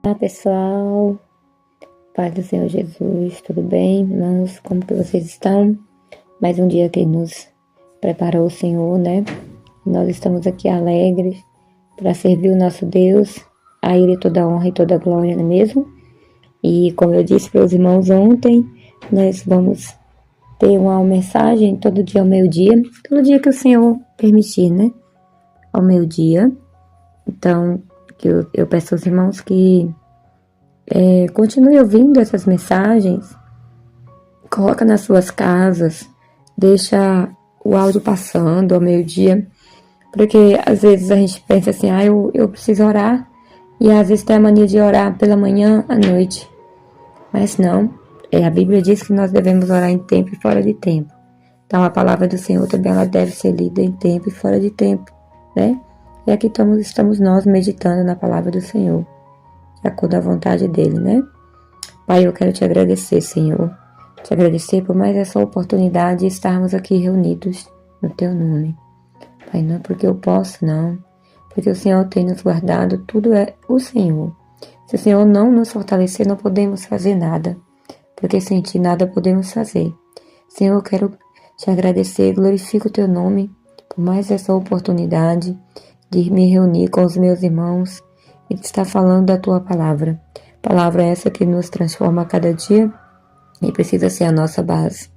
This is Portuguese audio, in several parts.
Olá pessoal, paz do Senhor Jesus, tudo bem, irmãos? Como que vocês estão? Mais um dia que nos preparou o Senhor, né? Nós estamos aqui alegres para servir o nosso Deus, a Ele toda honra e toda glória, não é mesmo? E como eu disse para os irmãos ontem, nós vamos ter uma mensagem todo dia ao meio-dia, todo dia que o Senhor permitir, né? Ao meio-dia. Então, que eu peço aos irmãos que continue ouvindo essas mensagens, coloca nas suas casas, deixa o áudio passando ao meio-dia, porque às vezes a gente pensa assim, eu preciso orar, e às vezes tem a mania de orar pela manhã, à noite, mas não, a Bíblia diz que nós devemos orar em tempo e fora de tempo, então a palavra do Senhor também ela deve ser lida em tempo e fora de tempo, né? E aqui estamos nós meditando na palavra do Senhor, de acordo à vontade dele, né? Pai, eu quero te agradecer, Senhor. Te agradecer por mais essa oportunidade de estarmos aqui reunidos no teu nome. Pai, não é porque eu posso, não. Porque o Senhor tem nos guardado, tudo é o Senhor. Se o Senhor não nos fortalecer, não podemos fazer nada. Porque sem ti nada podemos fazer. Senhor, eu quero te agradecer, glorifico o teu nome por mais essa oportunidade de me reunir com os meus irmãos e de estar falando da tua palavra. Palavra essa que nos transforma a cada dia e precisa ser a nossa base.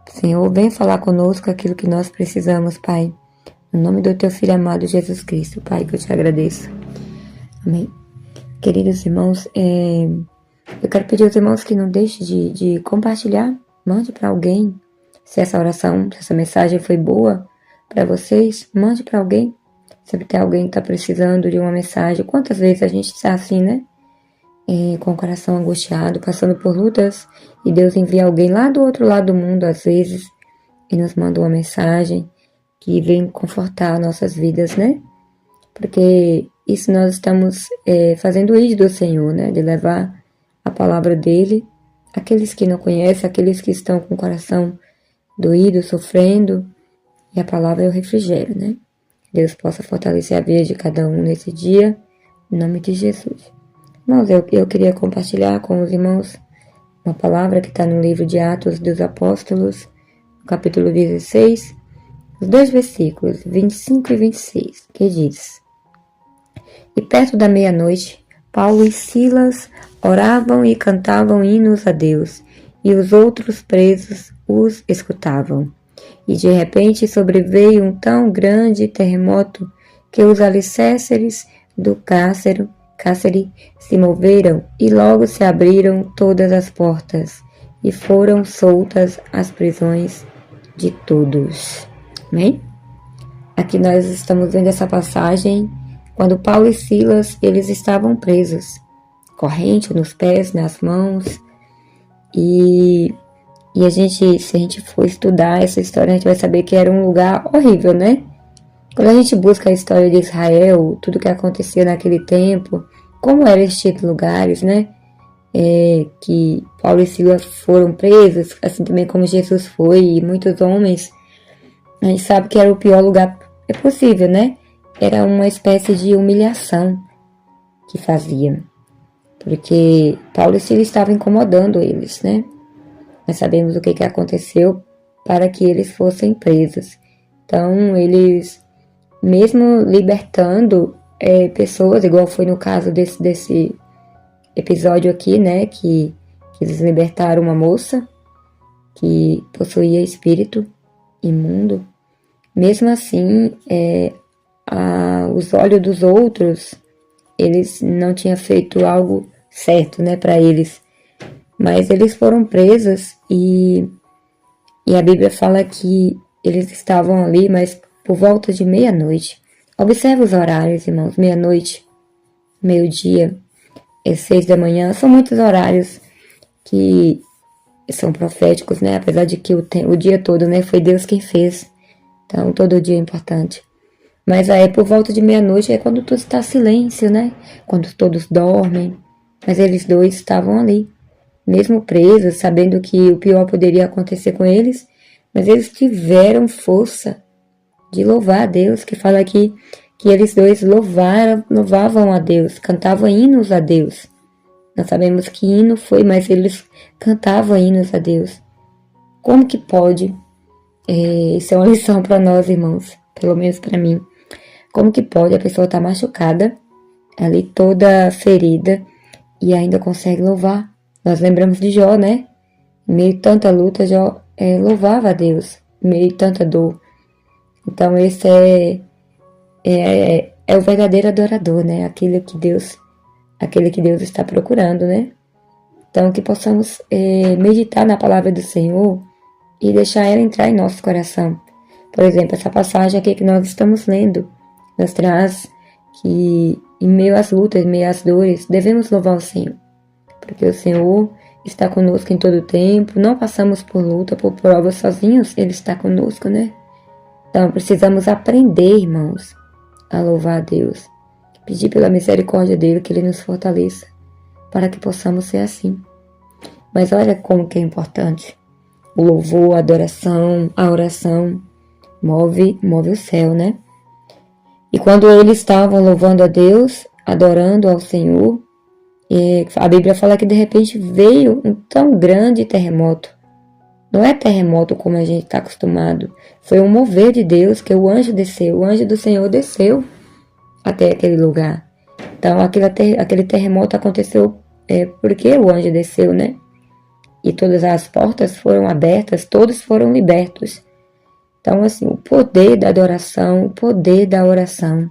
Senhor, vem falar conosco aquilo que nós precisamos, Pai. No nome do teu Filho amado Jesus Cristo, Pai, que eu te agradeço. Amém. Queridos irmãos, eu quero pedir aos irmãos que não deixem de compartilhar. Mande para alguém. Se essa oração, se essa mensagem foi boa para vocês, mande para alguém. Sempre tem alguém que está precisando de uma mensagem. Quantas vezes a gente está assim, né? Com o coração angustiado, passando por lutas, e Deus envia alguém lá do outro lado do mundo, às vezes, e nos manda uma mensagem que vem confortar nossas vidas, né? Porque isso nós estamos fazendo isso do Senhor, né? De levar a palavra dele àqueles que não conhecem, àqueles que estão com o coração doído, sofrendo, e a palavra é o refrigério, né? Deus possa fortalecer a vida de cada um nesse dia, em nome de Jesus. Irmãos, eu queria compartilhar com os irmãos uma palavra que está no livro de Atos dos Apóstolos, capítulo 16, os dois versículos, 25 e 26, que diz: E perto da meia-noite, Paulo e Silas oravam e cantavam hinos a Deus, e os outros presos os escutavam. E de repente sobreveio um tão grande terremoto que os alicerces do cárcere se moveram e logo se abriram todas as portas e foram soltas as prisões de todos. Amém? Aqui nós estamos vendo essa passagem quando Paulo e Silas eles estavam presos, corrente nos pés, nas mãos, e se a gente for estudar essa história, a gente vai saber que era um lugar horrível, né? Quando a gente busca a história de Israel, tudo que aconteceu naquele tempo, como eram estes lugares, né? Que Paulo e Silas foram presos, assim também como Jesus foi, e muitos homens, a gente sabe que era o pior lugar possível, né? Era uma espécie de humilhação que faziam, porque Paulo e Silas estavam incomodando eles, né? Nós sabemos o que aconteceu para que eles fossem presos. Então, eles, mesmo libertando pessoas, igual foi no caso desse episódio aqui, né? Que eles libertaram uma moça que possuía espírito imundo. Mesmo assim, os olhos dos outros, eles não tinham feito algo certo, né, para eles. Mas eles foram presos e a Bíblia fala que eles estavam ali, mas por volta de meia-noite. Observe os horários, irmãos. Meia-noite, meio-dia, 6 da manhã. São muitos horários que são proféticos, né? Apesar de que o dia todo, né, foi Deus quem fez. Então, todo dia é importante. Mas aí, por volta de meia-noite, é quando tudo está silêncio, né? Quando todos dormem. Mas eles dois estavam ali, mesmo presos, sabendo que o pior poderia acontecer com eles, mas eles tiveram força de louvar a Deus, que fala aqui que eles dois louvavam a Deus, cantavam hinos a Deus. Nós sabemos que hino foi, mas eles cantavam hinos a Deus. Como que pode? Isso é uma lição para nós, irmãos, pelo menos para mim. Como que pode a pessoa estar machucada, ali toda ferida, e ainda consegue louvar? Nós lembramos de Jó, né? Em meio a tanta luta, Jó louvava a Deus, em meio a tanta dor. Então esse é o verdadeiro adorador, né? Aquele que Deus está procurando, né? Então que possamos meditar na palavra do Senhor e deixar ela entrar em nosso coração. Por exemplo, essa passagem aqui que nós estamos lendo, nos traz que em meio às lutas, em meio às dores, devemos louvar o Senhor. Porque o Senhor está conosco em todo o tempo, não passamos por luta, por provas sozinhos, Ele está conosco, né? Então precisamos aprender, irmãos, a louvar a Deus. Pedir pela misericórdia dEle que Ele nos fortaleça, para que possamos ser assim. Mas olha como que é importante. O louvor, a adoração, a oração, move o céu, né? E quando eles estavam louvando a Deus, adorando ao Senhor, a Bíblia fala que de repente veio um tão grande terremoto. Não é terremoto como a gente está acostumado. Foi um mover de Deus que o anjo desceu, o anjo do Senhor desceu até aquele lugar. Então aquele terremoto aconteceu porque o anjo desceu, né? E todas as portas foram abertas, todos foram libertos. Então, assim, o poder da adoração, o poder da oração,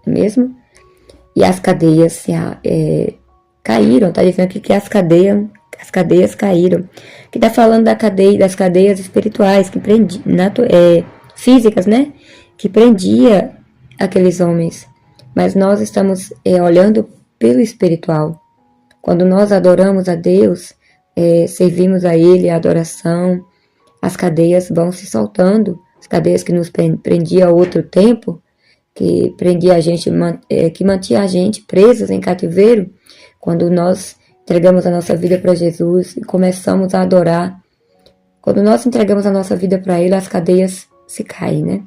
mesmo? E as cadeias caíram, tá dizendo aqui que as cadeias caíram. Que tá falando das cadeias espirituais, que físicas, né? Que prendia aqueles homens. Mas nós estamos olhando pelo espiritual. Quando nós adoramos a Deus, servimos a Ele, a adoração, as cadeias vão se soltando, as cadeias que nos prendia a outro tempo, que prendia a gente, que mantinha a gente presos em cativeiro, quando nós entregamos a nossa vida para Jesus e começamos a adorar, quando nós entregamos a nossa vida para Ele, as cadeias se caem, né?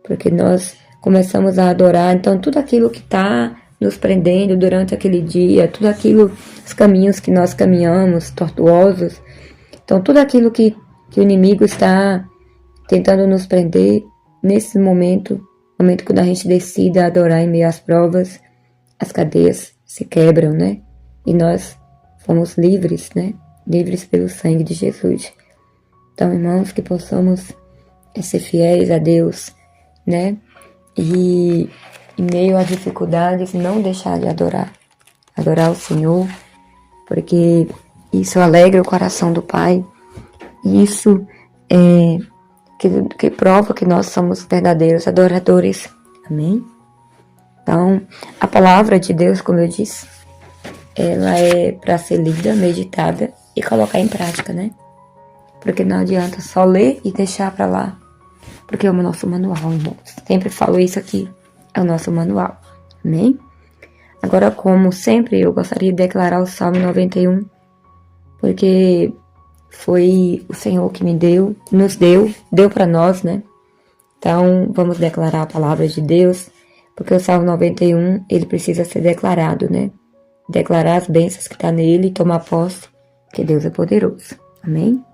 Porque nós começamos a adorar, então tudo aquilo que está nos prendendo durante aquele dia, tudo aquilo, os caminhos que nós caminhamos, tortuosos, então tudo aquilo que o inimigo está tentando nos prender, nesse momento quando a gente decide adorar em meio às provas, as cadeias se quebram, né? E nós fomos livres, né? Livres pelo sangue de Jesus. Então, irmãos, que possamos ser fiéis a Deus, né? E em meio às dificuldades, não deixar de adorar o Senhor, porque isso alegra o coração do Pai. Isso que prova que nós somos verdadeiros adoradores. Amém? Então, a palavra de Deus, como eu disse, ela é para ser lida, meditada e colocar em prática, né? Porque não adianta só ler e deixar para lá. Porque é o nosso manual, irmãos. Sempre falo isso aqui. É o nosso manual. Amém? Agora, como sempre, eu gostaria de declarar o Salmo 91. Porque foi o Senhor que nos deu para nós, né? Então, vamos declarar a palavra de Deus, porque o Salmo 91, ele precisa ser declarado, né? Declarar as bênçãos que está nele e tomar posse, que Deus é poderoso. Amém?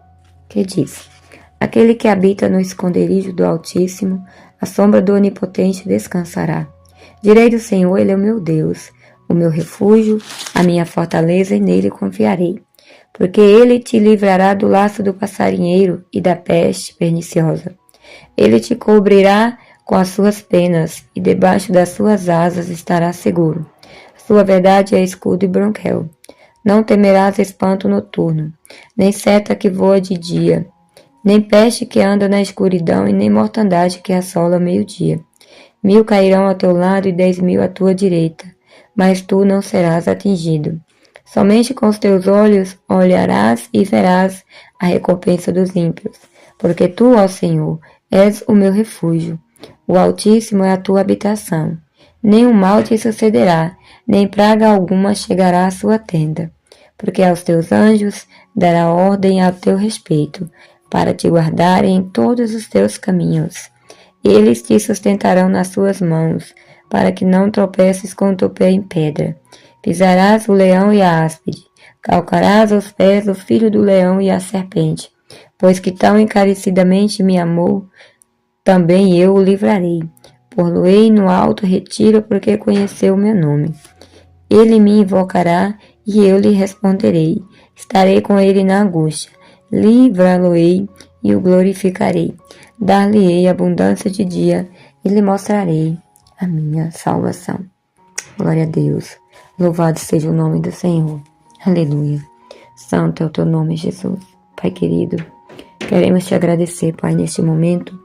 Que diz: aquele que habita no esconderijo do Altíssimo, a sombra do Onipotente descansará. Direi do Senhor, ele é o meu Deus, o meu refúgio, a minha fortaleza, e nele confiarei. Porque ele te livrará do laço do passarinheiro e da peste perniciosa. Ele te cobrirá com as suas penas, e debaixo das suas asas estarás seguro. Sua verdade é escudo e bronquel. Não temerás espanto noturno, nem seta que voa de dia, nem peste que anda na escuridão, e nem mortandade que assola ao meio-dia. 1000 cairão ao teu lado e 10.000 à tua direita, mas tu não serás atingido. Somente com os teus olhos olharás e verás a recompensa dos ímpios, porque tu, ó Senhor, és o meu refúgio. O Altíssimo é a tua habitação. Nenhum mal te sucederá, nem praga alguma chegará à sua tenda, porque aos teus anjos dará ordem ao teu respeito, para te guardarem em todos os teus caminhos. Eles te sustentarão nas suas mãos, para que não tropeces com o teu pé em pedra. Pisarás o leão e a áspide, calcarás aos pés o filho do leão e a serpente. Pois que tão encarecidamente me amou, também eu o livrarei. Por-lo-ei no alto retiro, porque conheceu o meu nome. Ele me invocará e eu lhe responderei. Estarei com ele na angústia. Livrá-lo-ei e o glorificarei. Dar-lhe-ei abundância de dia e lhe mostrarei a minha salvação. Glória a Deus. Louvado seja o nome do Senhor. Aleluia. Santo é o teu nome, Jesus. Pai querido, queremos te agradecer, Pai, neste momento.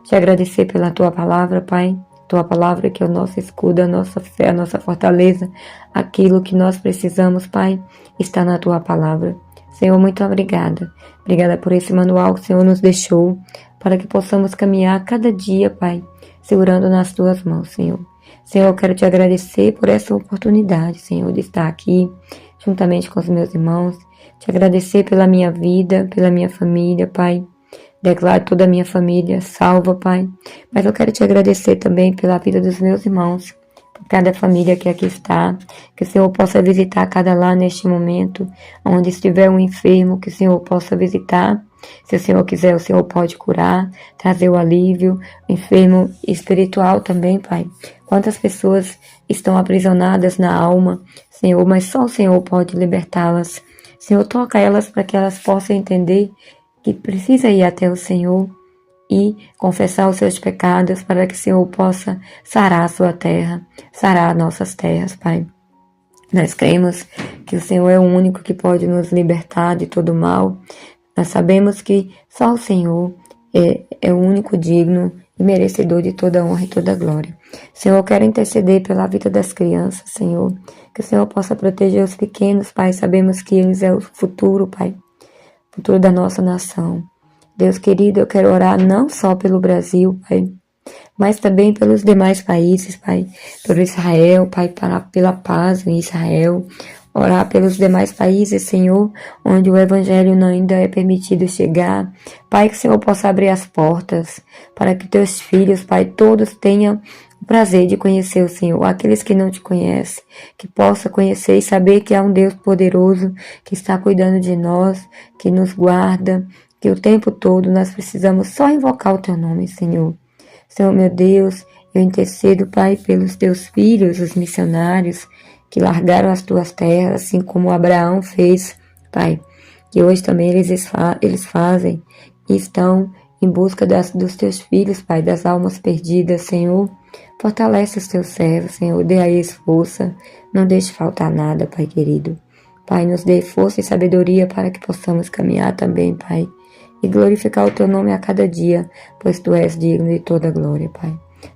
Te agradecer pela tua palavra, Pai. Tua palavra que é o nosso escudo, a nossa fé, a nossa fortaleza. Aquilo que nós precisamos, Pai, está na tua palavra. Senhor, muito obrigada. Obrigada por esse manual que o Senhor nos deixou, para que possamos caminhar cada dia, Pai, segurando nas tuas mãos, Senhor. Senhor, eu quero te agradecer por essa oportunidade, Senhor, de estar aqui, juntamente com os meus irmãos. Te agradecer pela minha vida, pela minha família, Pai. Declaro toda a minha família salva, Pai. Mas eu quero te agradecer também pela vida dos meus irmãos, por cada família que aqui está. Que o Senhor possa visitar cada lar neste momento, onde estiver um enfermo, que o Senhor possa visitar. Se o Senhor quiser, o Senhor pode curar, trazer o alívio, enfermo espiritual também, Pai. Quantas pessoas estão aprisionadas na alma, Senhor, mas só o Senhor pode libertá-las. Senhor, toca elas para que elas possam entender que precisa ir até o Senhor e confessar os seus pecados para que o Senhor possa sarar a sua terra, sarar nossas terras, Pai. Nós cremos que o Senhor é o único que pode nos libertar de todo mal. Nós sabemos que só o Senhor é o único digno e merecedor de toda honra e toda glória. Senhor, eu quero interceder pela vida das crianças, Senhor. Que o Senhor possa proteger os pequenos, Pai. Sabemos que eles é o futuro, Pai. Futuro da nossa nação. Deus querido, eu quero orar não só pelo Brasil, Pai, mas também pelos demais países, Pai. Por Israel, Pai, pela paz em Israel. Orar pelos demais países, Senhor, onde o Evangelho não ainda é permitido chegar. Pai, que o Senhor possa abrir as portas para que teus filhos, Pai, todos tenham o prazer de conhecer o Senhor. Aqueles que não te conhecem, que possa conhecer e saber que há um Deus poderoso que está cuidando de nós, que nos guarda, que o tempo todo nós precisamos só invocar o teu nome, Senhor. Senhor, meu Deus, eu intercedo, Pai, pelos teus filhos, os missionários, que largaram as tuas terras, assim como Abraão fez, Pai, que hoje também eles fazem e estão em busca dos teus filhos, Pai, das almas perdidas, Senhor. Fortalece os teus servos, Senhor, dê a eles força, não deixe faltar nada, Pai querido. Pai, nos dê força e sabedoria para que possamos caminhar também, Pai, e glorificar o teu nome a cada dia, pois tu és digno de toda glória, Pai.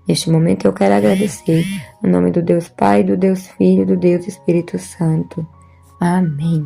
Neste momento eu quero agradecer, no nome do Deus Pai, do Deus Filho, do Deus Espírito Santo. Amém.